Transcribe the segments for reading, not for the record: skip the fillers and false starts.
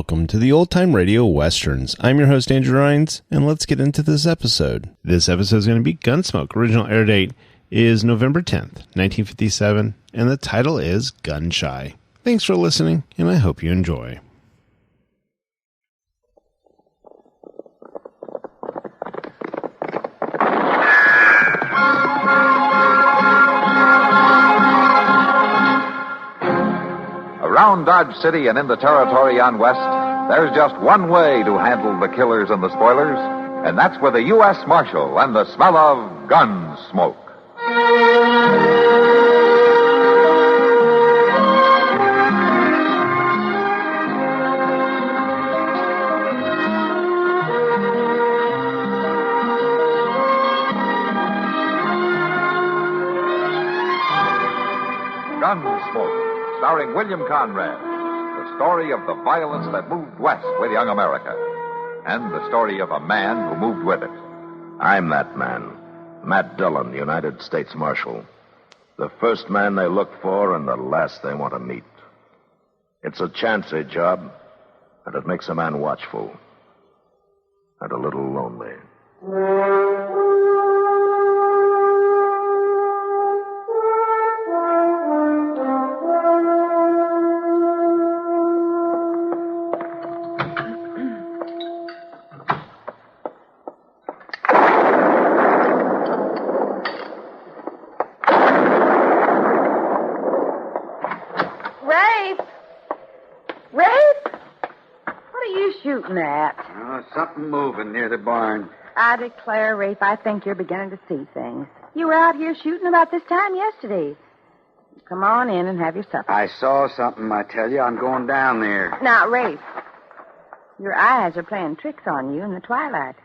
welcome to the Old Time Radio Westerns. I'm your host, Andrew Rines, and let's get into this episode. This episode is going to be Gunsmoke. Original air date is November 10th, 1957, and the title is Gun Shy. Thanks for listening, and I hope you enjoy. Around Dodge City and in the territory on West, there's just one way to handle the killers and the spoilers, and that's with a U.S. Marshal and the smell of Gunsmoke. Gunsmoke, starring William Conrad, the story of the violence that moved west with young America, and the story of a man who moved with it. I'm that man, Matt Dillon, United States Marshal. The first man they look for and the last they want to meet. It's a chancy job, and it makes a man watchful and a little lonely. Something moving near the barn. I declare, Rafe, I think you're beginning to see things. You were out here shooting about this time yesterday. Come on in and have your supper. I saw something, I tell you. I'm going down there. Now, Rafe, your eyes are playing tricks on you in the twilight.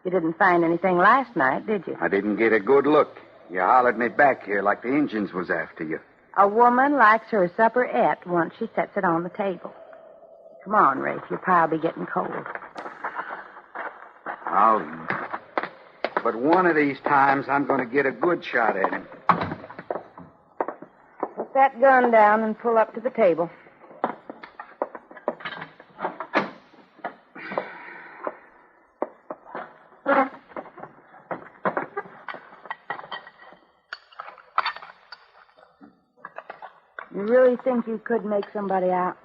You didn't find anything last night, did you? I didn't get a good look. You hollered me back here like the Injuns was after you. A woman likes her supper et once she sets it on the table. Come on, Rafe. Your pie'll be getting cold. But one of these times, I'm going to get a good shot at him. Put that gun down and pull up to the table. You really think you could make somebody out?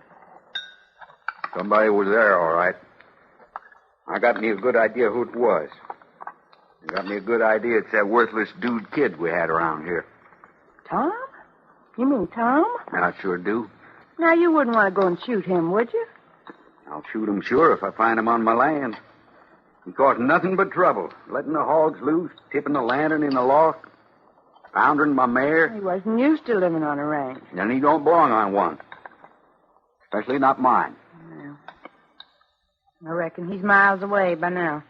Somebody was there, all right. I got me a good idea who it was. I got me a good idea it's that worthless dude kid we had around here. Tom? You mean Tom? I sure do. Now, you wouldn't want to go and shoot him, would you? I'll shoot him sure if I find him on my land. He caused nothing but trouble, letting the hogs loose, tipping the lantern in the loft, foundering my mare. He wasn't used to living on a ranch. And he don't belong on one. Especially not mine. I reckon he's miles away by now.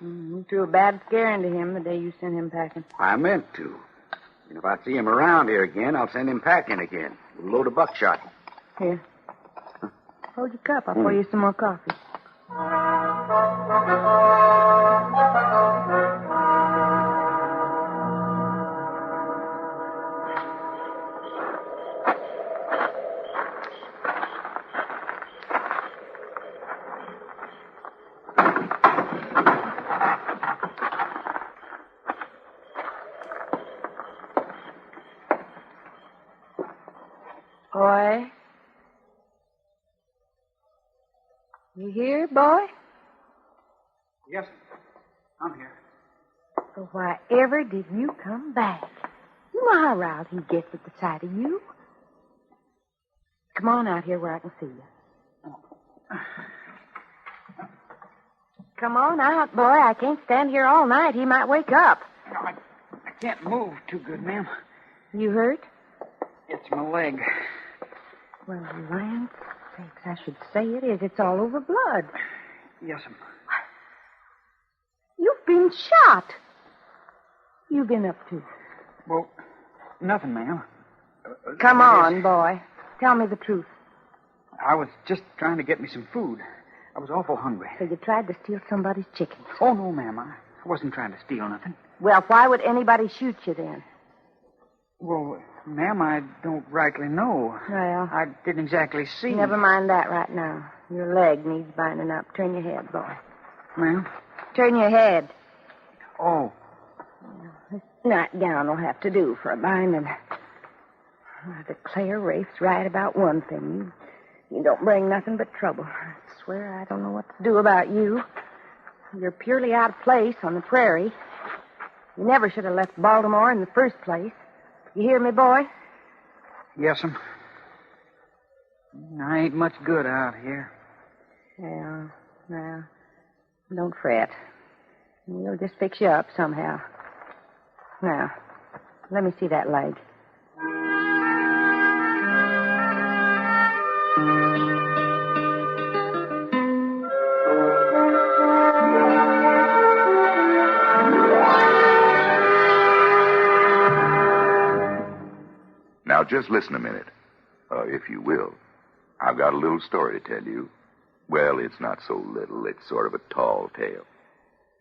You threw a bad scare into him the day you sent him packing. I meant to. And if I see him around here again, I'll send him packing again with a load of buckshot. Here. Hold your cup. I'll pour you some more coffee. Boy? You here, boy? Yes, I'm here. So why ever did you come back? You know how riled he gets at the sight of you. Come on out here where I can see you. Come on out, boy. I can't stand here all night. He might wake up. No, I can't move too good, ma'am. You hurt? It's my leg. Well, land sakes, I should say it is. It's all over blood. Yes'm. You've been shot. You've been up to? Well, nothing, ma'am. Come on, boy. Tell me the truth. I was just trying to get me some food. I was awful hungry. So you tried to steal somebody's chickens? Oh, no, ma'am. I wasn't trying to steal nothing. Well, why would anybody shoot you then? Well, ma'am, I don't rightly know. Well, I didn't exactly see. Never mind that right now. Your leg needs binding up. Turn your head, boy. Ma'am? Turn your head. Oh. This nightgown will have to do for a binding. I declare Rafe's right about one thing. You don't bring nothing but trouble. I swear I don't know what to do about you. You're purely out of place on the prairie. You never should have left Baltimore in the first place. You hear me, boy? Yes'm. I ain't much good out here. Yeah, well, don't fret. We'll just fix you up somehow. Now, let me see that leg. Now, just listen a minute, if you will. I've got a little story to tell you. Well, it's not so little. It's sort of a tall tale.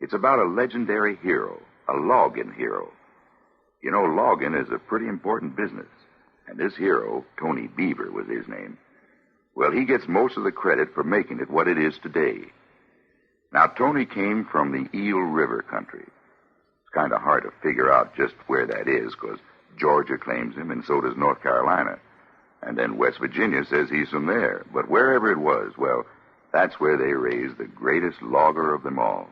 It's about a legendary hero, a logging hero. You know, logging is a pretty important business. And this hero, Tony Beaver was his name, well, he gets most of the credit for making it what it is today. Now, Tony came from the Eel River country. It's kind of hard to figure out just where that is, because Georgia claims him, and so does North Carolina. And then West Virginia says he's from there. But wherever it was, well, that's where they raised the greatest logger of them all.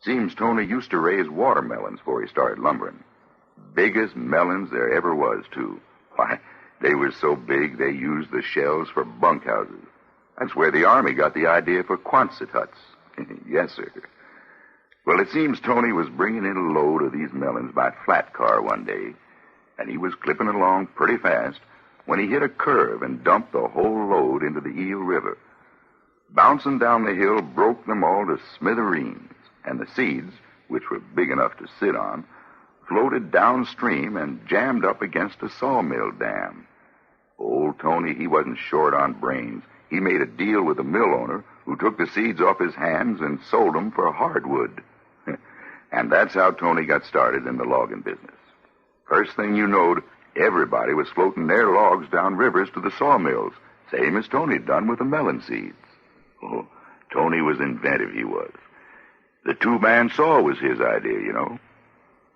Seems Tony used to raise watermelons before he started lumbering. Biggest melons there ever was, too. Why, they were so big they used the shells for bunkhouses. That's where the Army got the idea for Quonset huts. Yes, sir. Well, it seems Tony was bringing in a load of these melons by flat car one day, and he was clipping along pretty fast when he hit a curve and dumped the whole load into the Eel River. Bouncing down the hill broke them all to smithereens, and the seeds, which were big enough to sit on, floated downstream and jammed up against a sawmill dam. Old Tony, he wasn't short on brains. He made a deal with the mill owner who took the seeds off his hands and sold them for hardwood. And that's how Tony got started in the logging business. First thing you knowed, everybody was floating their logs down rivers to the sawmills, same as Tony'd done with the melon seeds. Oh, Tony was inventive, he was. The two-man saw was his idea, you know.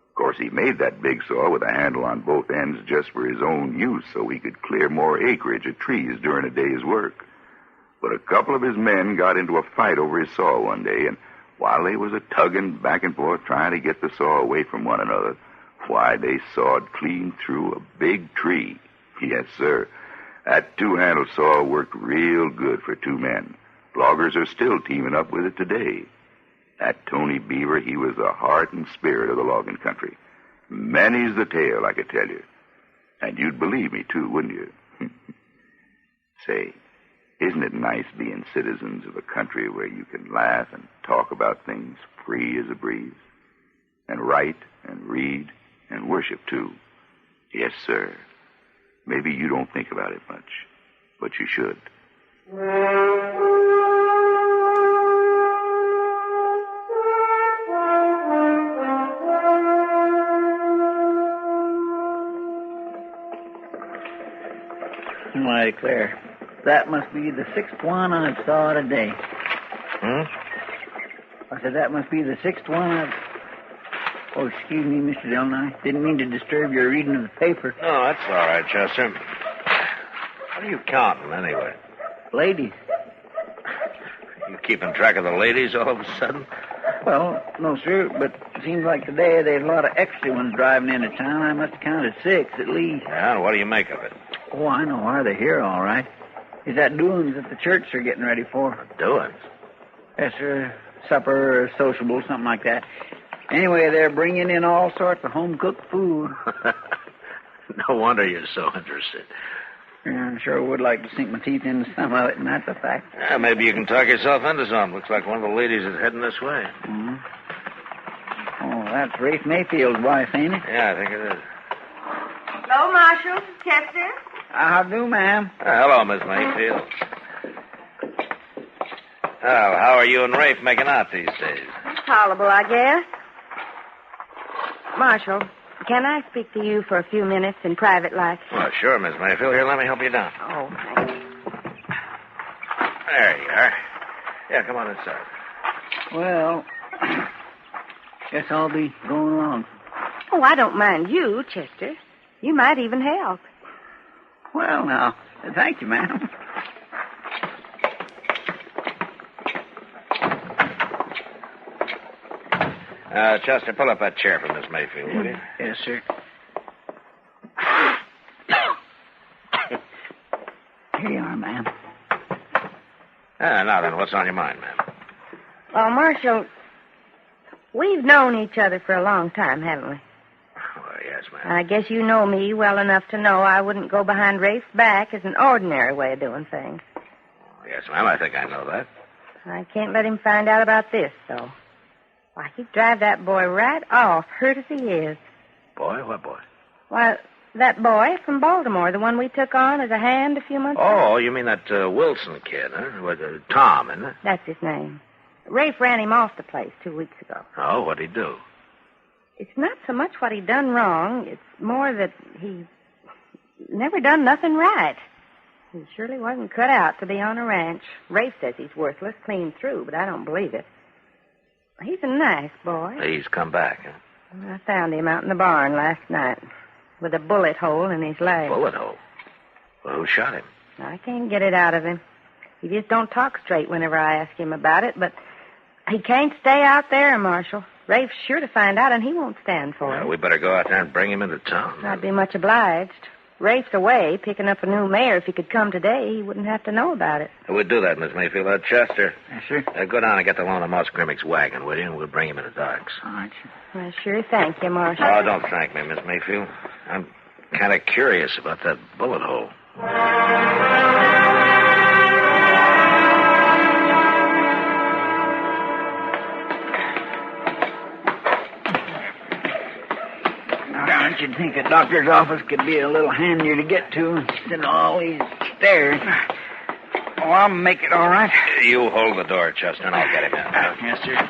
Of course, he made that big saw with a handle on both ends just for his own use so he could clear more acreage of trees during a day's work. But a couple of his men got into a fight over his saw one day, and while they was a-tugging back and forth trying to get the saw away from one another, why, they sawed clean through a big tree. Yes, sir. That two-handle saw worked real good for two men. Loggers are still teaming up with it today. That Tony Beaver, he was the heart and spirit of the logging country. Many's the tale, I could tell you. And you'd believe me, too, wouldn't you? Say, isn't it nice being citizens of a country where you can laugh and talk about things free as a breeze? And write and read and worship, too. Yes, sir. Maybe you don't think about it much, but you should. I declare, that must be the sixth one I've saw today. I said that must be the sixth one I've... Oh, excuse me, Mr. Dillon. I didn't mean to disturb your reading of the paper. No, that's all right, Chester. What are you counting, anyway? Ladies. You keeping track of the ladies all of a sudden? Well, no, sir, but it seems like today there's a lot of extra ones driving into town. I must have counted 6 at least. Yeah, and what do you make of it? Oh, I know why they're here, all right. Is that doings that the church are getting ready for? Doings? Yes, sir. Supper or sociable, something like that. Anyway, they're bringing in all sorts of home-cooked food. No wonder you're so interested. Yeah, I sure would like to sink my teeth into some of it, and that's a fact. Yeah, maybe you can talk yourself into something. Looks like one of the ladies is heading this way. Mm-hmm. Oh, that's Rafe Mayfield's wife, ain't it? Yeah, I think it is. Hello, Marshal. Chester? How do, ma'am? Hello, Miss Mayfield. Well, how are you and Rafe making out these days? Tolerable, I guess. Marshal, can I speak to you for a few minutes in private life? Well, sure, Miss Mayfield. Here, let me help you down. Oh, thanks. There you are. Yeah, come on inside. Well, guess I'll be going along. Oh, I don't mind you, Chester. You might even help. Well, now, thank you, ma'am. Chester, pull up that chair for Miss Mayfield, will you? Yes, sir. Here you are, ma'am. Now then, what's on your mind, ma'am? Well, Marshal, we've known each other for a long time, haven't we? Well, yes, ma'am. I guess you know me well enough to know I wouldn't go behind Rafe's back as an ordinary way of doing things. Yes, ma'am, I think I know that. I can't let him find out about this, though. Why, he'd drive that boy right off, hurt as he is. Boy? What boy? Why, that boy from Baltimore, the one we took on as a hand a few months ago. Oh, you mean that Wilson kid, huh? With Tom, isn't it? That's his name. Rafe ran him off the place 2 weeks ago. Oh, what'd he do? It's not so much what he done wrong. It's more that he never done nothing right. He surely wasn't cut out to be on a ranch. Rafe says he's worthless clean through, but I don't believe it. He's a nice boy. He's come back, huh? I found him out in the barn last night with a bullet hole in his leg. Bullet hole? Well, who shot him? I can't get it out of him. He just don't talk straight whenever I ask him about it, but he can't stay out there, Marshal. Rafe's sure to find out, and he won't stand for it. We better go out there and bring him into town. I'd be much obliged. Rafe's away, picking up a new mayor. If he could come today, he wouldn't have to know about it. We'll do that, Miss Mayfield. Chester. Yes, sir. Go down and get the loan of Moss Grimmick's wagon, will you? And we'll bring him into docks. All right, sir. Well, sure, thank you, Marshal. Oh, don't thank me, Miss Mayfield. I'm kind of curious about that bullet hole. Don't you think a doctor's office could be a little handier to get to instead of all these stairs? Oh, I'll make it all right. You hold the door, Chester, and I'll get him in. Yes, sir.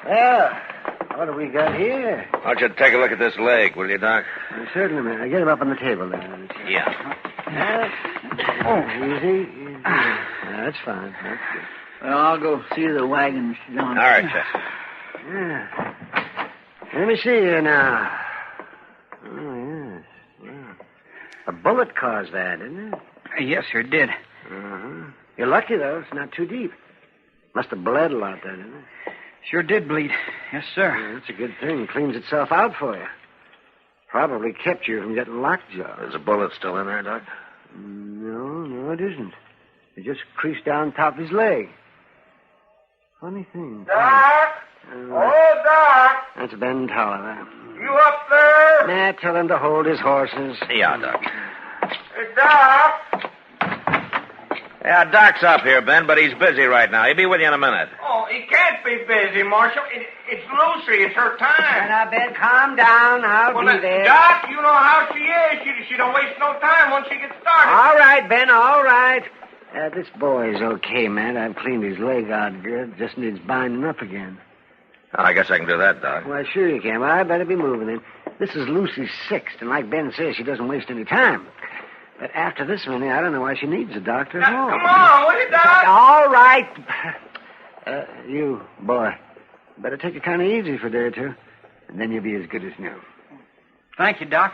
Well, what have we got here? Why don't you take a look at this leg, will you, Doc? Certainly, man. Get him up on the table there. Yeah. Easy. That's fine. That's good. Well, I'll go see the wagon, Mr. Jones. All right, Chester. Yeah. Let me see here now. Oh, yes. Well, a bullet caused that, didn't it? Yes, sir, it did. Uh-huh. You're lucky, though. It's not too deep. Must have bled a lot, didn't it? Sure did bleed. Yes, sir. Yeah, that's a good thing. It cleans itself out for you. Probably kept you from getting lockjaw. Is the bullet still in there, Doc? No, it isn't. It just creased down top of his leg. Funny thing. Doc! Doc! That's Ben Tolliver. You up there? Nah, tell him to hold his horses. Yeah, Doc. Hey, Doc! Yeah, Doc's up here, Ben, but he's busy right now. He'll be with you in a minute. Oh, he can't be busy, Marshal. It's Lucy. It's her time. Now, Ben, calm down. I'll be there. Doc, you know how she is. She don't waste no time once she gets started. All right, Ben, all right. This boy's okay, man. I've cleaned his leg out good. Just needs binding up again. I guess I can do that, Doc. Well, sure you can. Well, I better be moving in. This is Lucy's sixth, and like Ben says, she doesn't waste any time. But after this many, I don't know why she needs a doctor at all. Come on, will you, Doc? All right. You, boy, better take it kind of easy for a day or two, and then you'll be as good as new. Thank you, Doc.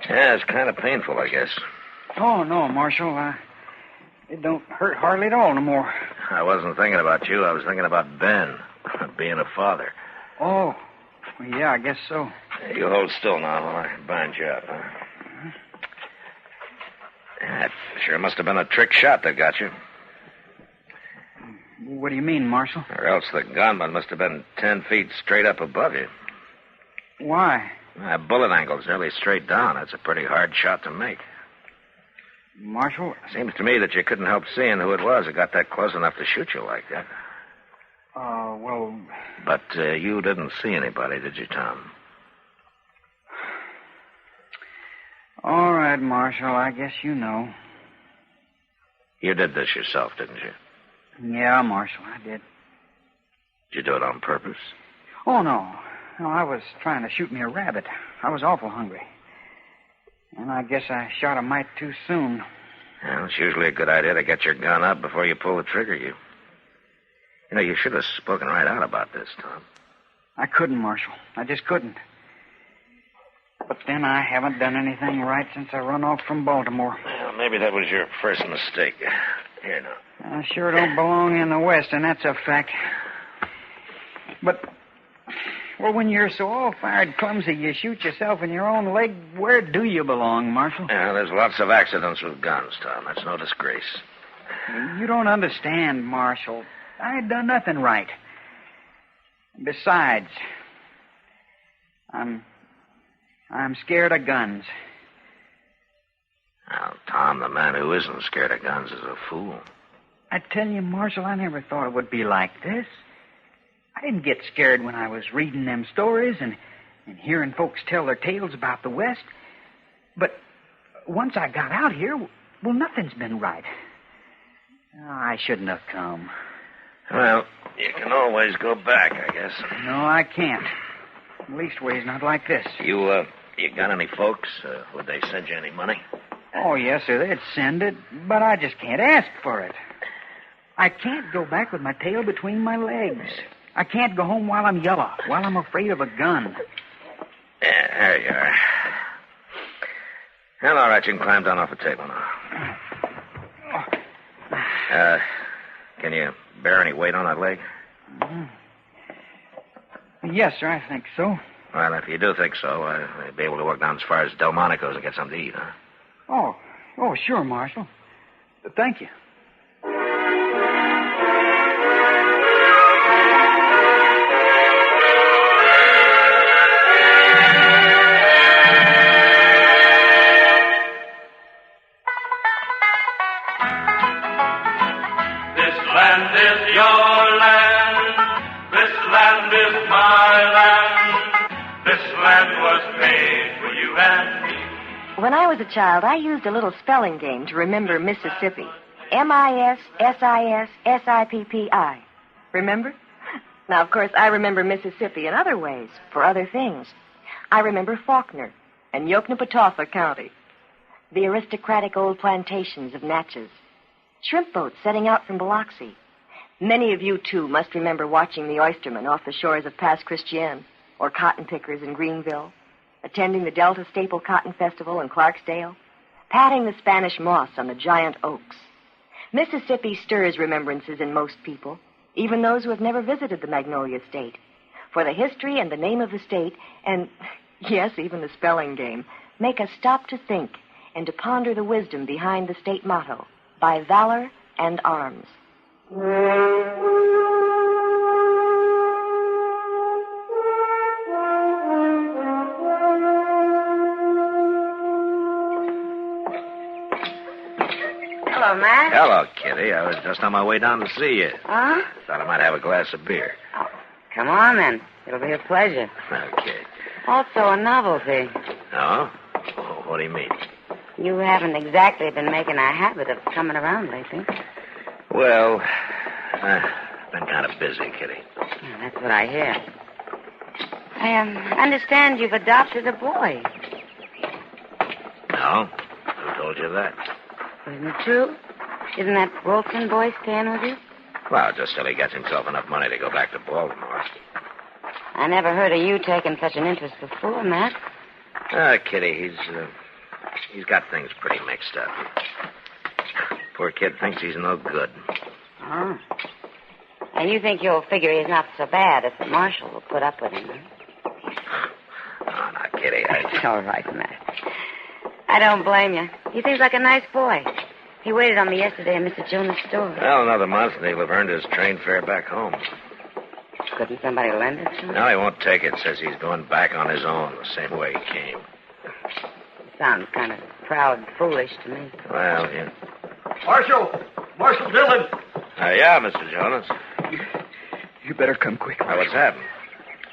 Yeah, it's kind of painful, I guess. Oh, no, Marshal. It don't hurt hardly at all no more. I wasn't thinking about you. I was thinking about Ben, being a father. Oh, well, yeah, I guess so. You hold still now while I bind you up, huh? Yeah, it sure must have been a trick shot that got you. What do you mean, Marshal? Or else the gunman must have been 10 feet straight up above you. Why? That bullet angle's nearly straight down. That's a pretty hard shot to make. Marshal? Seems to me that you couldn't help seeing who it was that got that close enough to shoot you like that. Well... But you didn't see anybody, did you, Tom? All right, Marshal, I guess you know. You did this yourself, didn't you? Yeah, Marshal, I did. Did you do it on purpose? Oh, no. No, I was trying to shoot me a rabbit. I was awful hungry. And I guess I shot a mite too soon. Well, it's usually a good idea to get your gun up before you pull the trigger. You know, you should have spoken right out about this, Tom. I couldn't, Marshal. I just couldn't. But then I haven't done anything right since I run off from Baltimore. Well, maybe that was your first mistake. Here now. I sure don't belong in the West, and that's a fact. But, well, when you're so all-fired clumsy you shoot yourself in your own leg, where do you belong, Marshal? Yeah, there's lots of accidents with guns, Tom. That's no disgrace. You don't understand, Marshal. I ain't done nothing right. Besides, I'm scared of guns. Now, Tom, the man who isn't scared of guns is a fool. I tell you, Marshal, I never thought it would be like this. I didn't get scared when I was reading them stories and hearing folks tell their tales about the West. But once I got out here, well, nothing's been right. Oh, I shouldn't have come. Well, you can always go back, I guess. No, I can't. Leastways, not like this. You got any folks? Would they send you any money? Oh, yes, sir, they'd send it, but I just can't ask for it. I can't go back with my tail between my legs. I can't go home while I'm yellow, while I'm afraid of a gun. Yeah, there you are. Well, all right, you can climb down off the table now. Can you bear any weight on that leg? Yes, sir, I think so. Well, if you do think so, I'll be able to walk down as far as Delmonico's and get something to eat, huh? Oh, sure, Marshal. Thank you. This land is your land. This land is my land. This land was made for you and me. When I was a child, I used a little spelling game to remember Mississippi. Mississippi. Remember? Now, of course, I remember Mississippi in other ways, for other things. I remember Faulkner and Yoknapatawpha County, the aristocratic old plantations of Natchez, shrimp boats setting out from Biloxi. Many of you, too, must remember watching the oystermen off the shores of Pass Christian, or cotton pickers in Greenville, attending the Delta Staple Cotton Festival in Clarksdale, patting the Spanish moss on the giant oaks. Mississippi stirs remembrances in most people, even those who have never visited the Magnolia State. For the history and the name of the state, and, yes, even the spelling game, make us stop to think and to ponder the wisdom behind the state motto, by valor and arms. Hello, Matt. Hello, Kitty. I was just on my way down to see you. Huh? Thought I might have a glass of beer. Oh, come on, then. It'll be a pleasure. Okay. Also a novelty. Oh? What do you mean? You haven't exactly been making a habit of coming around lately. Well, I've been kind of busy, Kitty. Yeah, that's what I hear. I understand you've adopted a boy. No? Who told you that? Isn't it true? Isn't that Wilson boy staying with you? Well, just till he gets himself enough money to go back to Baltimore. I never heard of you taking such an interest before, Matt. Kitty, he's got things pretty mixed up. Poor kid thinks he's no good. Oh. And you think you'll figure he's not so bad if the marshal will put up with him, huh? Oh, now, Kitty, It's all right, Matt. I don't blame you. He seems like a nice boy. He waited on me yesterday in Mr. Jonas' store. Well, another month and he'll have earned his train fare back home. Couldn't somebody lend it to him? No, he won't take it. Says he's going back on his own, the same way he came. Sounds kind of proud and foolish to me. Well, yeah. Marshal Dillon. Yeah, Mr. Jonas. You better come quick. What's happened?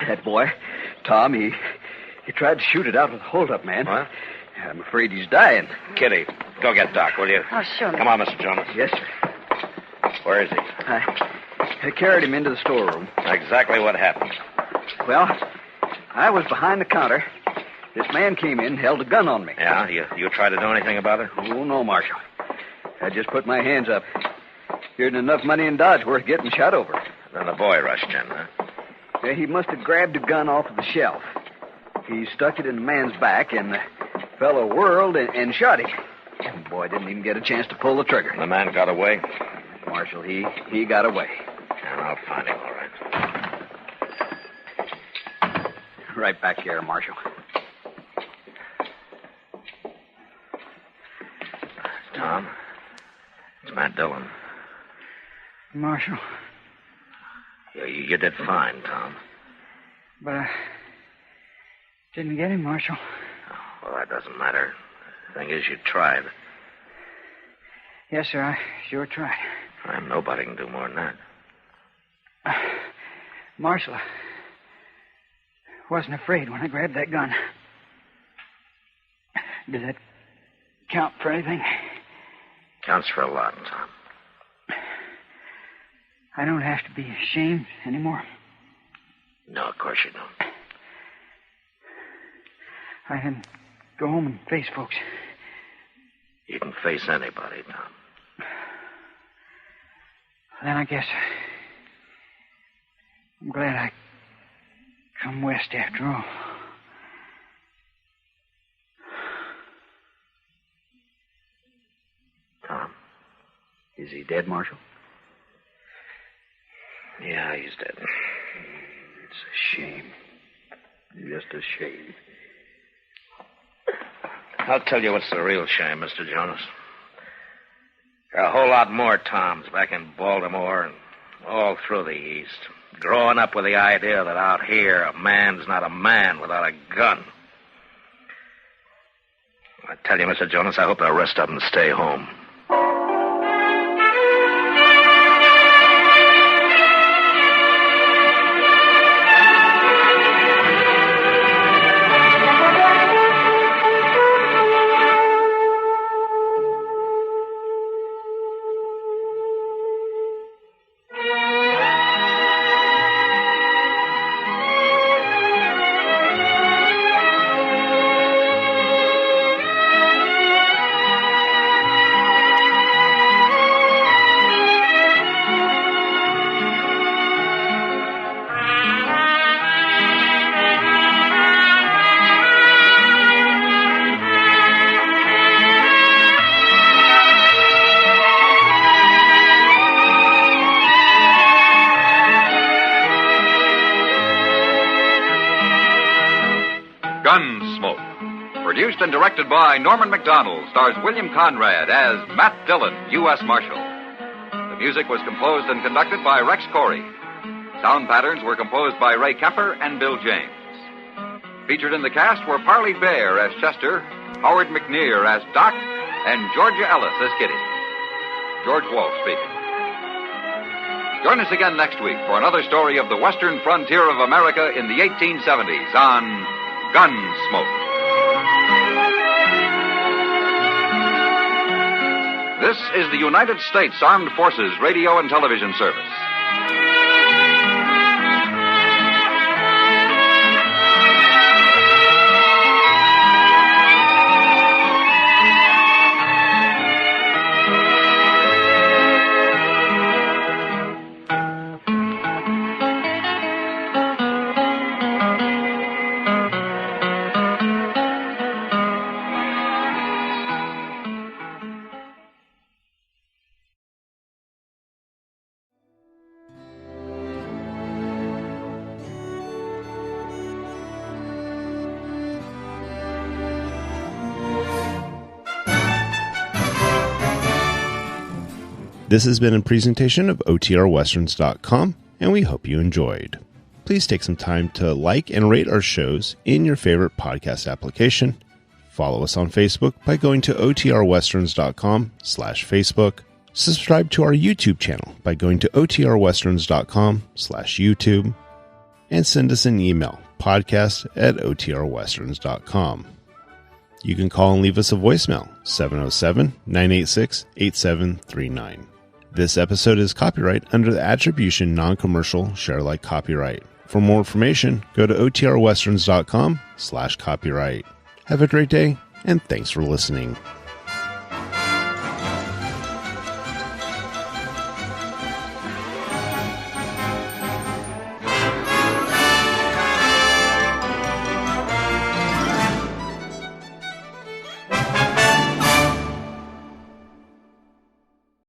That boy, Tom, he tried to shoot it out with a hold-up man. What? I'm afraid he's dying. Kitty, go get Doc, will you? Oh, sure. Come on, Mr. Jonas. Yes, sir. Where is he? I carried him into the storeroom. Exactly what happened. Well, I was behind the counter, This man came in and held a gun on me. Yeah? You tried to do anything about it? Oh, no, Marshal. I just put my hands up. Here isn't enough money in Dodge worth getting shot over. Then the boy rushed in, huh? Yeah, he must have grabbed a gun off of the shelf. He stuck it in the man's back, and the fellow whirled and shot him. The boy didn't even get a chance to pull the trigger. The man got away? Marshal, he got away. And I'll find him, all right. Right back here, Marshal. Tom, it's Matt Dillon. Marshal. You did fine, Tom. But I didn't get him, Marshal. Well, that doesn't matter. The thing is, you tried. Yes, sir, I sure tried. And nobody can do more than that. Marshal, I wasn't afraid when I grabbed that gun. Does that count for anything? Counts for a lot, Tom. I don't have to be ashamed anymore. No, of course you don't. I can go home and face folks. You can face anybody, Tom. Then I guess I'm glad I come west after all. Tom, is he dead, Marshal? Yeah, he's dead. It's a shame. Just a shame. I'll tell you what's the real shame, Mr. Jonas. There are a whole lot more Toms back in Baltimore and all through the East, growing up with the idea that out here a man's not a man without a gun. I tell you, Mr. Jonas, I hope the rest of them stay home. Gunsmoke. Produced and directed by Norman MacDonald, stars William Conrad as Matt Dillon, U.S. Marshal. The music was composed and conducted by Rex Corey. Sound patterns were composed by Ray Kemper and Bill James. Featured in the cast were Parley Bear as Chester, Howard McNear as Doc, and Georgia Ellis as Kitty. George Wolfe speaking. Join us again next week for another story of the western frontier of America in the 1870s on Gunsmoke. This is the United States Armed Forces Radio and Television Service. This has been a presentation of OTRWesterns.com, and we hope you enjoyed. Please take some time to like and rate our shows in your favorite podcast application. Follow us on Facebook by going to OTRWesterns.com/Facebook. Subscribe to our YouTube channel by going to OTRWesterns.com/YouTube. And send us an email, podcast@OTRWesterns.com. You can call and leave us a voicemail, 707-986-8739. This episode is copyright under the Attribution Non-Commercial Share Alike copyright For more information, go to otrwesterns.com/copyright. Have a great day, and thanks for listening.